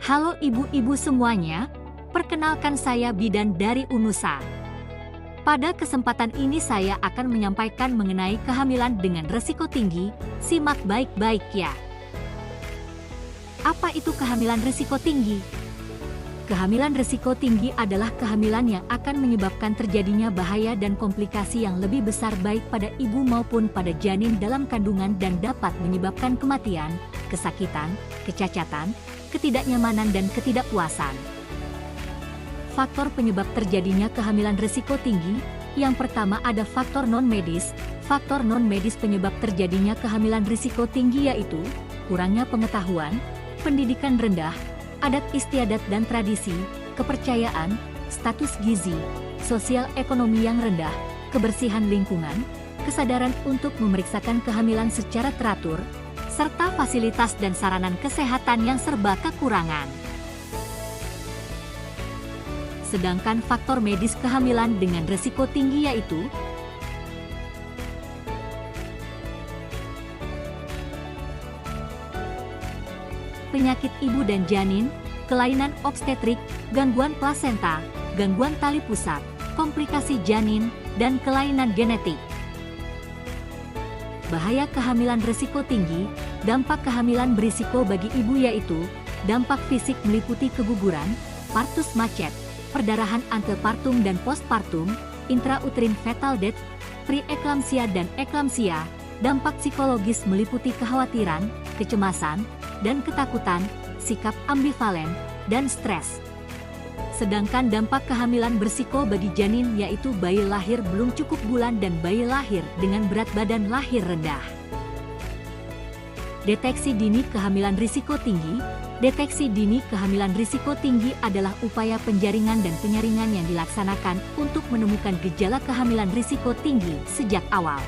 Halo ibu-ibu semuanya, perkenalkan saya Bidan dari Unusa. Pada kesempatan ini saya akan menyampaikan mengenai kehamilan dengan resiko tinggi, simak baik-baik ya. Apa itu kehamilan risiko tinggi? Kehamilan risiko tinggi adalah kehamilan yang akan menyebabkan terjadinya bahaya dan komplikasi yang lebih besar baik pada ibu maupun pada janin dalam kandungan dan dapat menyebabkan kematian, kesakitan, kecacatan, ketidaknyamanan dan ketidakpuasan. Faktor penyebab terjadinya kehamilan risiko tinggi, yang pertama ada faktor non-medis. Faktor non-medis penyebab terjadinya kehamilan risiko tinggi yaitu kurangnya pengetahuan, pendidikan rendah, adat istiadat dan tradisi, kepercayaan, status gizi, sosial ekonomi yang rendah, kebersihan lingkungan, kesadaran untuk memeriksakan kehamilan secara teratur, serta fasilitas dan saranan kesehatan yang serba kekurangan. Sedangkan faktor medis kehamilan dengan risiko tinggi yaitu penyakit ibu dan janin, kelainan obstetrik, gangguan plasenta, gangguan tali pusat, komplikasi janin, dan kelainan genetik. Bahaya kehamilan risiko tinggi, dampak kehamilan berisiko bagi ibu yaitu dampak fisik meliputi keguguran, partus macet, perdarahan antepartum dan postpartum, intrauterine fetal death, preeklamsia dan eklamsia. Dampak psikologis meliputi kekhawatiran, kecemasan, dan ketakutan, sikap ambivalen, dan stres. Sedangkan dampak kehamilan berisiko bagi janin yaitu bayi lahir belum cukup bulan dan bayi lahir dengan berat badan lahir rendah. Deteksi dini kehamilan risiko tinggi. Deteksi dini kehamilan risiko tinggi adalah upaya penjaringan dan penyaringan yang dilaksanakan untuk menemukan gejala kehamilan risiko tinggi sejak awal.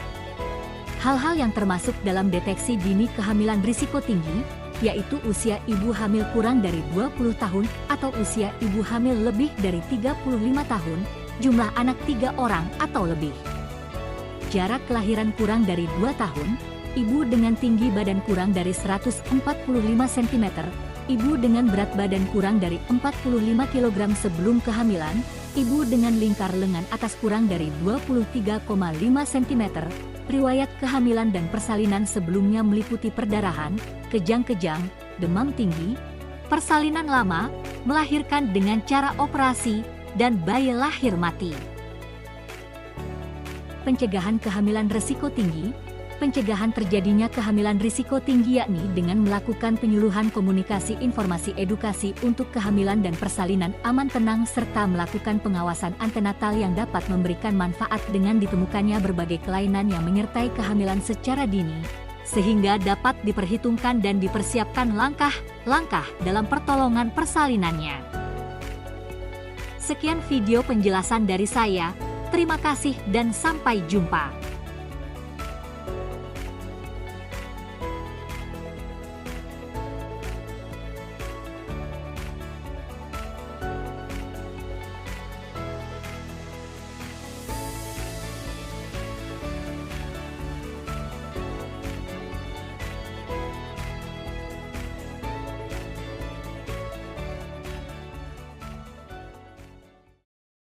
Hal-hal yang termasuk dalam deteksi dini kehamilan risiko tinggi, yaitu usia ibu hamil kurang dari 20 tahun atau usia ibu hamil lebih dari 35 tahun, jumlah anak 3 orang atau lebih. Jarak kelahiran kurang dari 2 tahun, ibu dengan tinggi badan kurang dari 145 cm, ibu dengan berat badan kurang dari 45 kg sebelum kehamilan, ibu dengan lingkar lengan atas kurang dari 23,5 cm, riwayat kehamilan dan persalinan sebelumnya meliputi perdarahan, kejang-kejang, demam tinggi, persalinan lama, melahirkan dengan cara operasi, dan bayi lahir mati. Pencegahan kehamilan risiko tinggi. Pencegahan terjadinya kehamilan risiko tinggi yakni dengan melakukan penyuluhan komunikasi informasi edukasi untuk kehamilan dan persalinan aman tenang serta melakukan pengawasan antenatal yang dapat memberikan manfaat dengan ditemukannya berbagai kelainan yang menyertai kehamilan secara dini, sehingga dapat diperhitungkan dan dipersiapkan langkah-langkah dalam pertolongan persalinannya. Sekian video penjelasan dari saya, terima kasih dan sampai jumpa.